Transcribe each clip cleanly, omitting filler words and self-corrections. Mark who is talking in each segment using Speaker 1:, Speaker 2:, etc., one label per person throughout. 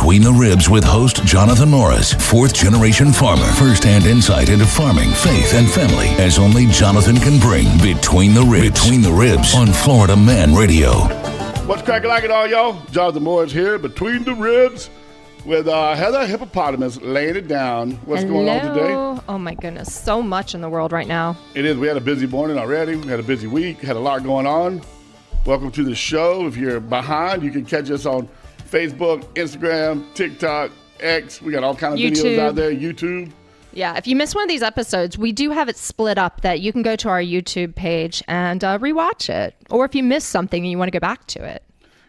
Speaker 1: Between the Ribs with host Jonathan Morris, fourth-generation farmer. First-hand insight into farming, faith, and family as only Jonathan can bring. Between the Ribs. Between the Ribs on Florida Man Radio.
Speaker 2: What's cracking like it all, y'all? Jonathan Morris here, Between the Ribs, with Heather Hippopotamus laying it down. What's going on today?
Speaker 3: Oh my goodness, so much in the world right now.
Speaker 2: It is. We had a busy morning already. We had a busy week. Had a lot going on. Welcome to the show. If you're behind, you can catch us on Facebook, Instagram, TikTok, X. We got all kinds of videos out there. YouTube.
Speaker 3: Yeah, if you miss one of these episodes, we do have it split up that you can go to our YouTube page and rewatch it. Or if you missed something and you want to go back to it.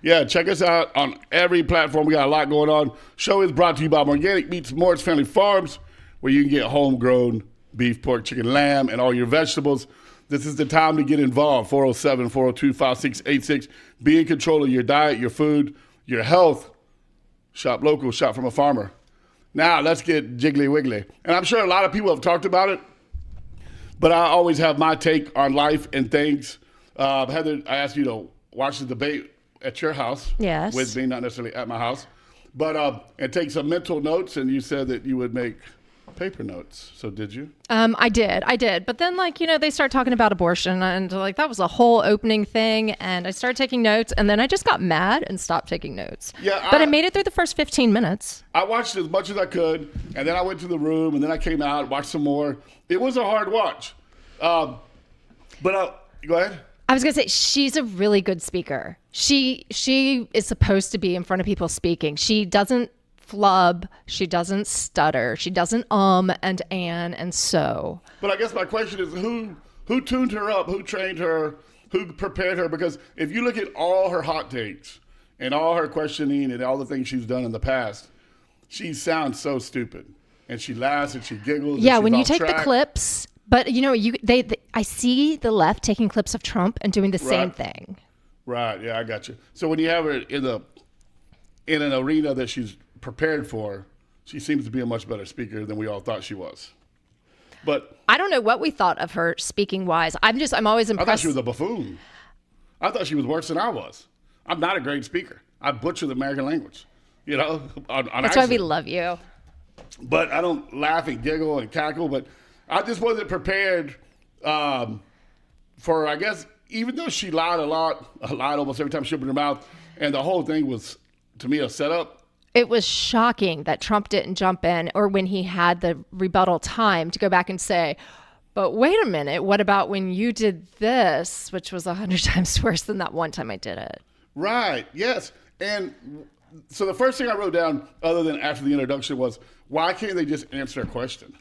Speaker 2: Yeah, check us out on every platform. We got a lot going on. Show is brought to you by Organic Meats Morris Family Farms, where you can get homegrown beef, pork, chicken, lamb, and all your vegetables. This is the time to get involved. 407-402-5686. Be in control of your diet, your food, your health. Shop local, shop from a farmer. Now, let's get jiggly wiggly. And I'm sure a lot of people have talked about it, but I always have my take on life and things. Heather, I asked you to watch the debate at your house.
Speaker 3: Yes.
Speaker 2: With me, not necessarily at my house. But and take some mental notes, and you said that you would make paper notes. So did you?
Speaker 3: I did. But then, they start talking about abortion, and that was a whole opening thing. And I started taking notes, and then I just got mad and stopped taking notes.
Speaker 2: Yeah.
Speaker 3: But I made it through the first 15 minets.
Speaker 2: I watched as much as I could, and then I went to the room, and then I came out, watched some more. It was a hard watch. Go ahead.
Speaker 3: I was going to say, she's a really good speaker. She is supposed to be in front of people speaking. She doesn't flub. She doesn't stutter. She doesn't and so.
Speaker 2: But I guess my question is, who tuned her up? Who trained her? Who prepared her? Because if you look at all her hot takes and all her questioning and all the things she's done in the past, she sounds so stupid. And she laughs and she giggles.
Speaker 3: Yeah,
Speaker 2: and
Speaker 3: when you
Speaker 2: off
Speaker 3: take
Speaker 2: track.
Speaker 3: the clips, but I see the left taking clips of Trump and doing the same thing.
Speaker 2: Right. Yeah, I got you. So when you have her in an arena that she's prepared for, she seems to be a much better speaker than we all thought she was. But
Speaker 3: I don't know what we thought of her speaking wise. I'm always impressed.
Speaker 2: I thought she was a buffoon. I thought she was worse than I was. I'm not a great speaker. I butcher the American language, on
Speaker 3: That's
Speaker 2: accident.
Speaker 3: why we love you.
Speaker 2: But I don't laugh and giggle and cackle. But I just wasn't prepared for, I guess, even though she lied almost every time she opened her mouth, and the whole thing was, to me, a setup.
Speaker 3: It was shocking that Trump didn't jump in, or when he had the rebuttal time to go back and say, but wait a minute, what about when you did this, which was 100 times worse than that one time I did it.
Speaker 2: Right, yes. And so the first thing I wrote down, other than after the introduction, was, why can't they just answer a question?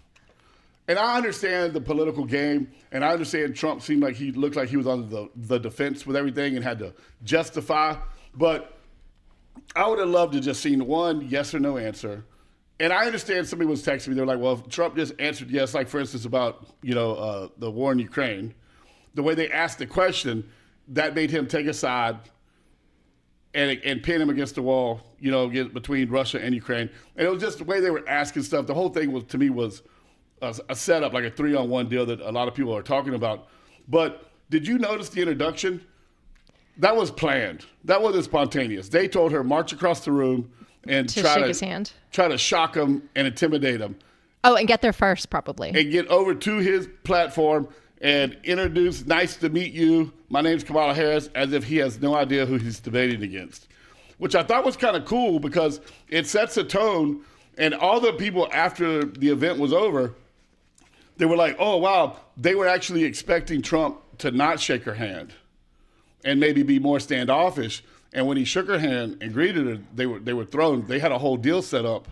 Speaker 2: And I understand the political game, and I understand Trump seemed like he looked like he was on the defense with everything and had to justify, but I would have loved to just seen one yes or no answer. And I understand somebody was texting me. They're like, well, if Trump just answered yes, like, for instance, about, the war in Ukraine, the way they asked the question, that made him take a side and pin him against the wall, between Russia and Ukraine. And it was just the way they were asking stuff. The whole thing was, to me, was a setup, like a 3-on-1 deal that a lot of people are talking about. But did you notice the introduction? That was planned. That wasn't spontaneous. They told her, march across the room and
Speaker 3: shake his hand.
Speaker 2: Try to shock him and intimidate him.
Speaker 3: Oh, and get there first, probably.
Speaker 2: And get over to his platform and introduce, nice to meet you. My name's Kamala Harris, as if he has no idea who he's debating against, which I thought was kind of cool because it sets a tone. And all the people after the event was over, they were like, oh, wow, they were actually expecting Trump to not shake her hand and maybe be more standoffish. And when he shook her hand and greeted her, they were thrown. They had a whole deal set up.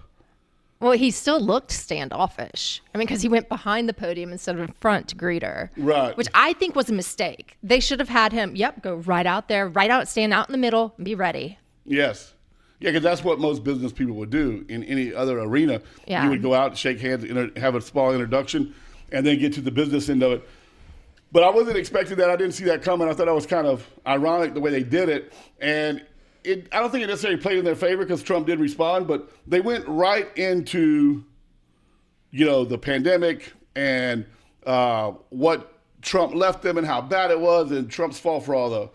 Speaker 3: Well, he still looked standoffish. Because he went behind the podium instead of in front to greet her.
Speaker 2: Right.
Speaker 3: Which I think was a mistake. They should have had him, go right out there, stand out in the middle, and be ready.
Speaker 2: Yes. Yeah, because that's what most business people would do in any other arena.
Speaker 3: Yeah.
Speaker 2: You would go out, shake hands, have a small introduction, and then get to the business end of it. But I wasn't expecting that. I didn't see that coming. I thought that was kind of ironic the way they did it. And I don't think it necessarily played in their favor because Trump did respond, but they went right into, the pandemic and what Trump left them and how bad it was, and Trump's fault for all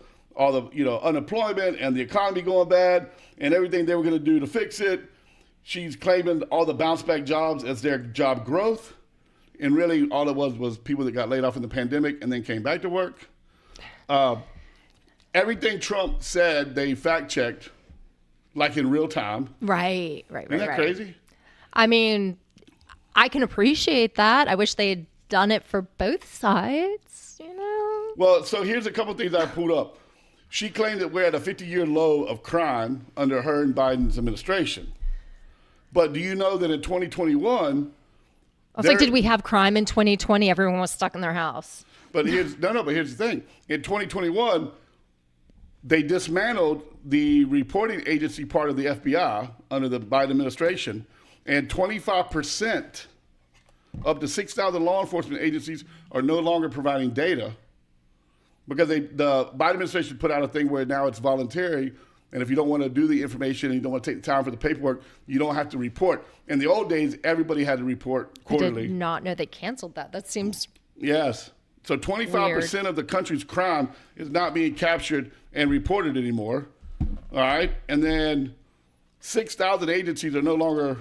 Speaker 2: the unemployment and the economy going bad and everything they were going to do to fix it. She's claiming all the bounce back jobs as their job growth. And really all it was people that got laid off in the pandemic and then came back to work. Everything Trump said, they fact checked like in real time.
Speaker 3: Right.
Speaker 2: Isn't that crazy?
Speaker 3: I mean, I can appreciate that. I wish they had done it for both sides, you know?
Speaker 2: Well, so here's a couple things I pulled up. She claimed that we're at a 50-year low of crime under her and Biden's administration. But do you know that in 2021...
Speaker 3: I was like, did we have crime in 2020? Everyone was stuck in their house.
Speaker 2: But here's the thing. In 2021, they dismantled the reporting agency part of the FBI under the Biden administration, and 25% of the 6,000 law enforcement agencies are no longer providing data because the Biden administration put out a thing where now it's voluntary, and if you don't want to do the information and you don't want to take the time for the paperwork, you don't have to report. In the old days, everybody had to report quarterly.
Speaker 3: I did not know they canceled that. That seems
Speaker 2: Yes. So 25% of the country's crime is not being captured and reported anymore. All right. And then 6,000 agencies are no longer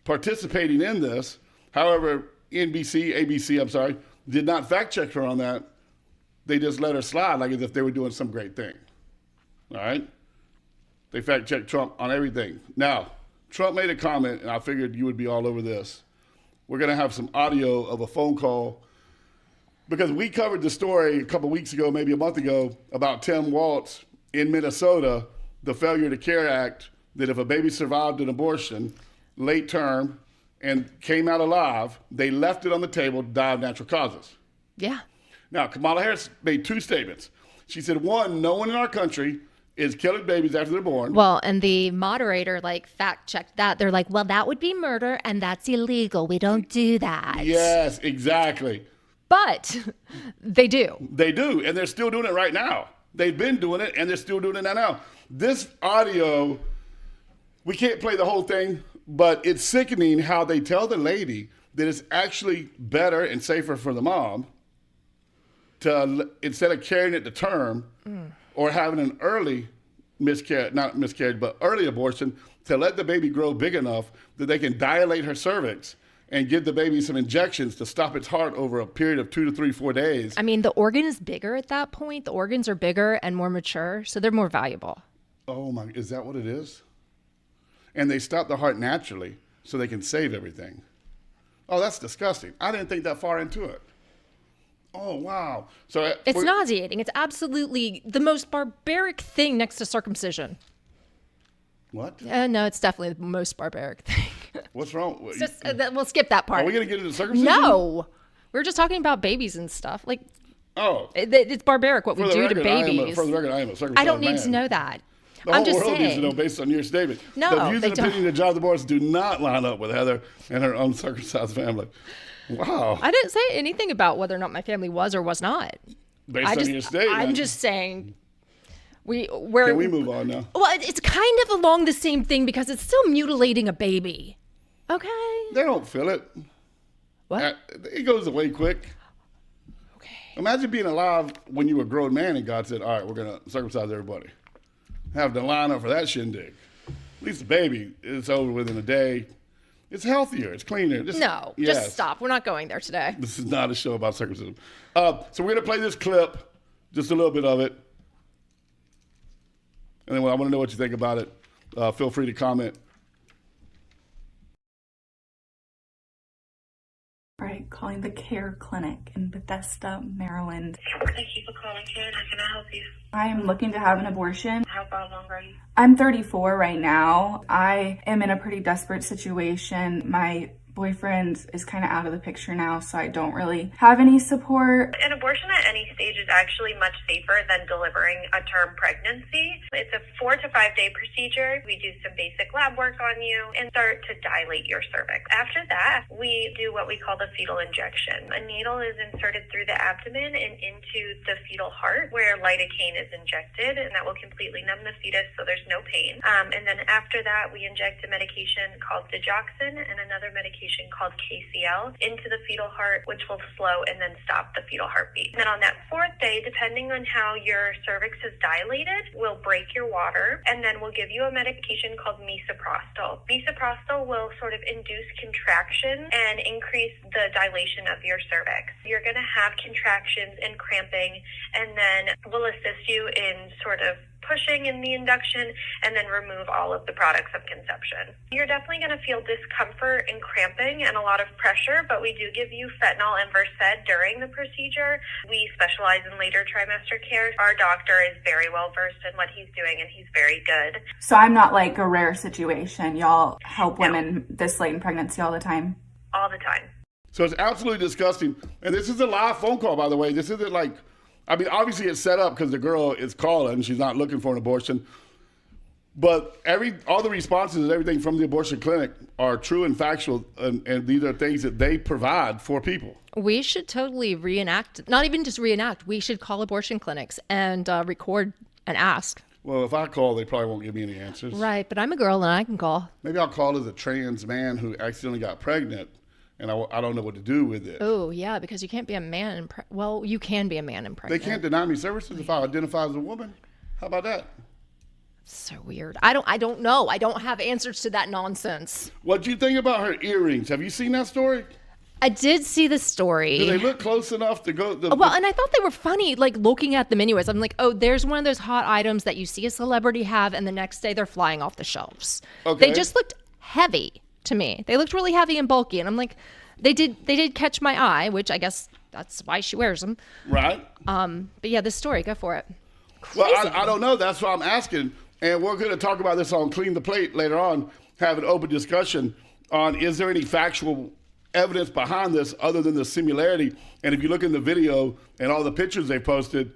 Speaker 2: participating in this. However, ABC, did not fact check her on that. They just let her slide like as if they were doing some great thing. All right. They fact checked Trump on everything. Now, Trump made a comment, and I figured you would be all over this. We're going to have some audio of a phone call because we covered the story a couple weeks ago, maybe a month ago, about Tim Walz in Minnesota, the Failure to Care Act, that if a baby survived an abortion, late term, and came out alive, they left it on the table to die of natural causes.
Speaker 3: Yeah.
Speaker 2: Now, Kamala Harris made two statements. She said, one, no one in our country is killing babies after they're born.
Speaker 3: Well, and the moderator fact checked that. They're like, well, that would be murder and that's illegal. We don't do that.
Speaker 2: Yes, exactly.
Speaker 3: But they do.
Speaker 2: They do, and they're still doing it right now. They've been doing it, and they're still doing it now. This audio, we can't play the whole thing, but it's sickening how they tell the lady that it's actually better and safer for the mom to, instead of carrying it to term or having an early early abortion, to let the baby grow big enough that they can dilate her cervix and give the baby some injections to stop its heart over a period of 2 to 3, 4 days.
Speaker 3: I mean, the organ is bigger at that point. The organs are bigger and more mature, so they're more valuable.
Speaker 2: Oh my, is that what it is? And they stop the heart naturally so they can save everything. Oh, that's disgusting. I didn't think that far into it. Oh, wow. So
Speaker 3: it's nauseating. It's absolutely the most barbaric thing next to circumcision.
Speaker 2: What?
Speaker 3: No, it's definitely the most barbaric thing.
Speaker 2: What's wrong?
Speaker 3: We'll skip that part.
Speaker 2: Are we going to get into circumcision?
Speaker 3: No. We were just talking about babies and stuff. It's barbaric what we do to babies.
Speaker 2: For the record, I am a circumcised
Speaker 3: I don't need
Speaker 2: man.
Speaker 3: to know that.
Speaker 2: The
Speaker 3: I'm
Speaker 2: whole
Speaker 3: just
Speaker 2: world
Speaker 3: saying.
Speaker 2: needs to know based on your statement.
Speaker 3: No,
Speaker 2: the views
Speaker 3: they
Speaker 2: and
Speaker 3: don't.
Speaker 2: opinions of Jonathan Morris do not line up with Heather and her uncircumcised family. Wow.
Speaker 3: I didn't say anything about whether or not my family was or was not.
Speaker 2: Based on your statement.
Speaker 3: I'm just saying. Can
Speaker 2: we move on now?
Speaker 3: Well, it's kind of along the same thing because it's still mutilating a baby. Okay.
Speaker 2: They don't feel it.
Speaker 3: What?
Speaker 2: It goes away quick.
Speaker 3: Okay.
Speaker 2: Imagine being alive when you were a grown man and God said, all right, we're going to circumcise everybody. Have to line up for that shindig. At least the baby is over within a day. It's healthier. It's cleaner.
Speaker 3: Just stop. We're not going there today.
Speaker 2: This is not a show about circumcision. So we're going to play this clip, just a little bit of it. And then I want to know what you think about it. Feel free to comment.
Speaker 4: Right, calling the Care Clinic in Bethesda, Maryland.
Speaker 5: Thank you for calling Care. How can I help you?
Speaker 4: I am looking to have an abortion.
Speaker 5: How far along are you?
Speaker 4: I'm 34 right now. I am in a pretty desperate situation. My boyfriend is kind of out of the picture now, so I don't really have any support.
Speaker 5: An abortion at any stage is actually much safer than delivering a term pregnancy. It's a 4 to 5 day procedure. We do some basic lab work on you and start to dilate your cervix. After that, we do what we call the fetal injection. A needle is inserted through the abdomen and into the fetal heart where lidocaine is injected, and that will completely numb the fetus so there's no pain. And then after that, we inject a medication called digoxin and another medication medication called KCL into the fetal heart, which will slow and then stop the fetal heartbeat. And then on that 4th day, depending on how your cervix is dilated, we'll break your water, and then we'll give you a medication called misoprostol. Misoprostol will sort of induce contraction and increase the dilation of your cervix. You're going to have contractions and cramping, and then we'll assist you in sort of pushing in the induction and then remove all of the products of conception. You're definitely going to feel discomfort and cramping and a lot of pressure, but we do give you fentanyl and Versed during the procedure. We specialize in later trimester care. Our doctor is very well versed in what he's doing, and he's very good.
Speaker 4: So I'm not like a rare situation. Y'all help women this late in pregnancy all the time?
Speaker 5: All the time.
Speaker 2: So it's absolutely disgusting. And this is a live phone call, by the way. This isn't like, I mean, obviously it's set up because the girl is calling. She's not looking for an abortion. But all the responses and everything from the abortion clinic are true and factual, and these are things that they provide for people.
Speaker 3: We should totally reenact, not even just reenact, we should call abortion clinics and record and ask.
Speaker 2: Well, if I call, they probably won't give me any answers.
Speaker 3: Right, but I'm a girl and I can call.
Speaker 2: Maybe I'll call as a trans man who accidentally got pregnant, and I don't know what to do with it.
Speaker 3: Oh, yeah, because you can't be a man. Well, you can be a man and
Speaker 2: They
Speaker 3: pregnant.
Speaker 2: can't deny me services if I identify as a woman. How about that?
Speaker 3: So weird. I don't know. I don't have answers to that nonsense.
Speaker 2: What do you think about her earrings? Have you seen that story?
Speaker 3: I did see the story.
Speaker 2: Do they look close enough to go?
Speaker 3: Well, and I thought they were funny, like looking at the menu as I'm like, oh, there's one of those hot items that you see a celebrity have, and the next day they're flying off the shelves.
Speaker 2: Okay.
Speaker 3: They just looked heavy to me. They looked really heavy and bulky, and I'm like, they did catch my eye, which I guess that's why she wears them.
Speaker 2: Right.
Speaker 3: But yeah, this story, go for it.
Speaker 2: Well, I don't know. That's why I'm asking. And we're going to talk about this on Clean the Plate later on, have an open discussion on is there any factual evidence behind this other than the similarity. And if you look in the video and all the pictures they posted,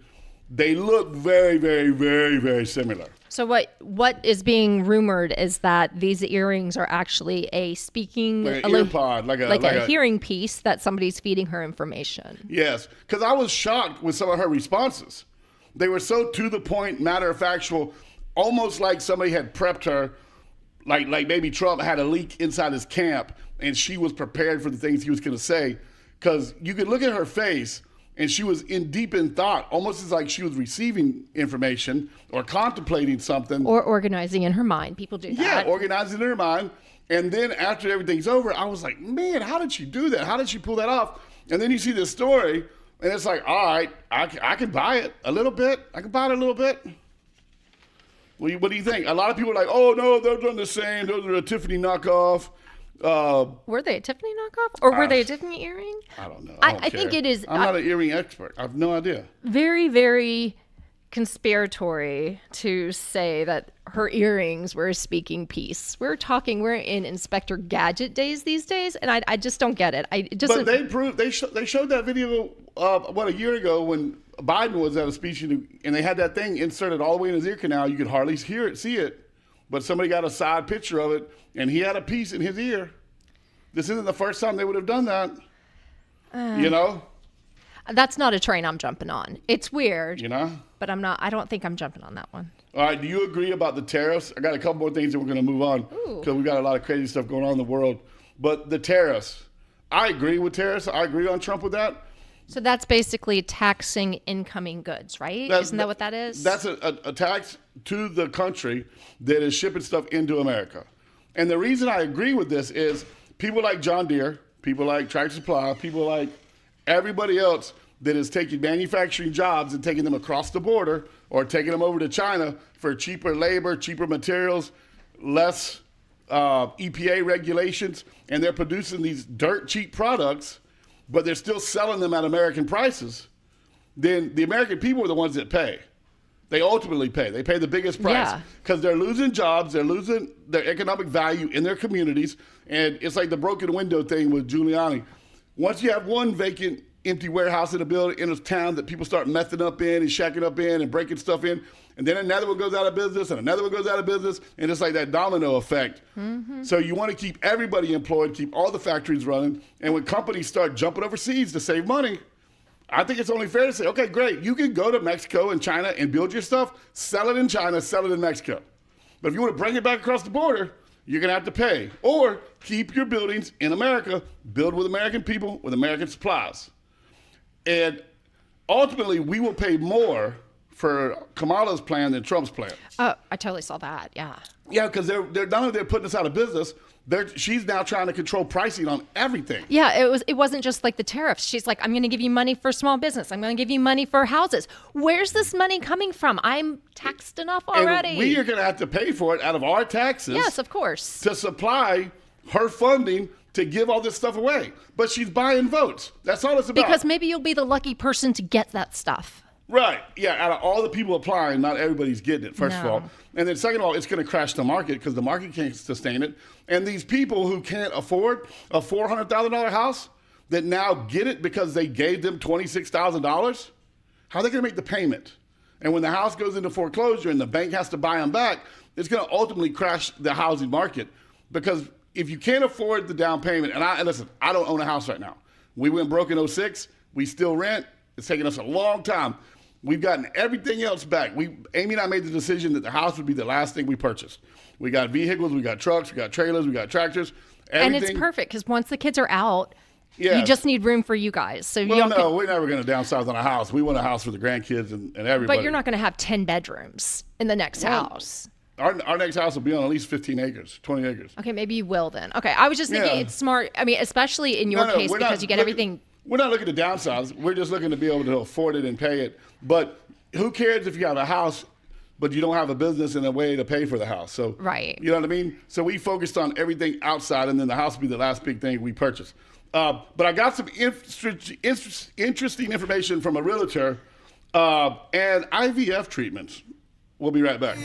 Speaker 2: they look very, very, very, very similar.
Speaker 3: So what is being rumored is that these earrings are actually a speaking,
Speaker 2: Like an ear pod, like
Speaker 3: a hearing piece that somebody's feeding her information.
Speaker 2: Yes, because I was shocked with some of her responses. They were so to the point, matter of factual, almost like somebody had prepped her, like maybe Trump had a leak inside his camp and she was prepared for the things he was going to say. Because you could look at her face and she was deep in thought, almost as like she was receiving information or contemplating something.
Speaker 3: Or organizing in her mind. People do that.
Speaker 2: Yeah, organizing in her mind. And then after everything's over, I was like, man, how did she do that? How did she pull that off? And then you see this story, and it's like, all right, I can buy it a little bit. I can buy it a little bit. What do you think? A lot of people are like, oh, no, they're doing the same. Those are a Tiffany knockoff.
Speaker 3: Were they a Tiffany knockoff? Or were they a Tiffany earring?
Speaker 2: I don't know.
Speaker 3: I think it is.
Speaker 2: I'm not an earring expert. I have no idea.
Speaker 3: Very, very conspiratory to say that her earrings were a speaking piece. We're in Inspector Gadget days these days, and I just don't get it.
Speaker 2: But they showed that video a year ago when Biden was at a speech, and they had that thing inserted all the way in his ear canal. You could hardly see it, but somebody got a side picture of it, and he had a piece in his ear. This isn't the first time they would have done that. You know?
Speaker 3: That's not a train I'm jumping on. It's weird.
Speaker 2: You know?
Speaker 3: But I don't think I'm jumping on that one.
Speaker 2: All right, do you agree about the tariffs? I got a couple more things that we're going to move on because we got a lot of crazy stuff going on in the world. But the tariffs, I agree with tariffs. I agree on Trump with that.
Speaker 3: So that's basically taxing incoming goods, right? Isn't that what that is?
Speaker 2: That's a tax to the country that is shipping stuff into America. And the reason I agree with this is people like John Deere, people like Tractor Supply, people like everybody else that is taking manufacturing jobs and taking them across the border or taking them over to China for cheaper labor, cheaper materials, less EPA regulations, and they're producing these dirt cheap products, but they're still selling them at American prices. Then the American people are the ones that pay. They ultimately pay. They pay the biggest price because they're losing jobs, they're losing their economic value in their communities, and it's like the broken window thing with Giuliani. Once you have one vacant empty warehouse in a building in a town that people start messing up in and shacking up in and breaking stuff in, and then another one goes out of business and another one goes out of business, and it's like that domino effect. Mm-hmm. So you want to keep everybody employed, keep all the factories running, and when companies start jumping overseas to save money, I think it's only fair to say, okay, great, you can go to Mexico and China and build your stuff, sell it in China, sell it in Mexico. But if you want to bring it back across the border, you're going to have to pay. Or keep your buildings in America, build with American people, with American supplies. And ultimately, we will pay more for Kamala's plan than Trump's plan.
Speaker 3: Oh, I totally saw that. Yeah.
Speaker 2: Yeah, because they're not only they're putting us out of business, she's now trying to control pricing on everything.
Speaker 3: Yeah, it wasn't just like the tariffs. She's like, I'm going to give you money for small business. I'm going to give you money for houses. Where's this money coming from? I'm taxed enough already.
Speaker 2: And we are going to have to pay for it out of our taxes.
Speaker 3: Yes, of course.
Speaker 2: To supply her funding to give all this stuff away. But she's buying votes. That's all it's about.
Speaker 3: Because maybe you'll be the lucky person to get that stuff.
Speaker 2: Right. Yeah. Out of all the people applying, not everybody's getting it, first of
Speaker 3: No.
Speaker 2: all. And then second of all, it's going to crash the market because the market can't sustain it. And these people who can't afford a $400,000 house that now get it because they gave them $26,000, how are they going to make the payment? And when the house goes into foreclosure and the bank has to buy them back, it's going to ultimately crash the housing market. Because if you can't afford the down payment, and listen, I don't own a house right now. We went broke in 2006. We still rent. It's taken us a long time. We've gotten everything else back. Amy and I made the decision that the house would be the last thing we purchased. We got vehicles, we got trucks, we got trailers, we got tractors.
Speaker 3: And it's perfect because once the kids are out,
Speaker 2: Yeah.
Speaker 3: you just need room for you guys. So
Speaker 2: Well,
Speaker 3: you don't
Speaker 2: no, we're never going to downsize on a house. We want a house for the grandkids and everybody.
Speaker 3: but you're not going to have 10 bedrooms in the next house.
Speaker 2: Our next house will be on at least 15 acres, 20 acres.
Speaker 3: Okay, maybe you will then. Okay, I was just thinking
Speaker 2: Yeah.
Speaker 3: it's smart. I mean, especially in your
Speaker 2: No,
Speaker 3: case
Speaker 2: we're
Speaker 3: because
Speaker 2: not
Speaker 3: you get
Speaker 2: looking-
Speaker 3: everything.
Speaker 2: We're not looking to downsize. We're just looking to be able to afford it and pay it. But who cares if you have a house, but you don't have a business and a way to pay for the house? So,
Speaker 3: Right.
Speaker 2: You know what I mean? So we focused on everything outside, and then the house will be the last big thing we purchase. But I got some interesting information from a realtor and IVF treatments. We'll be right back.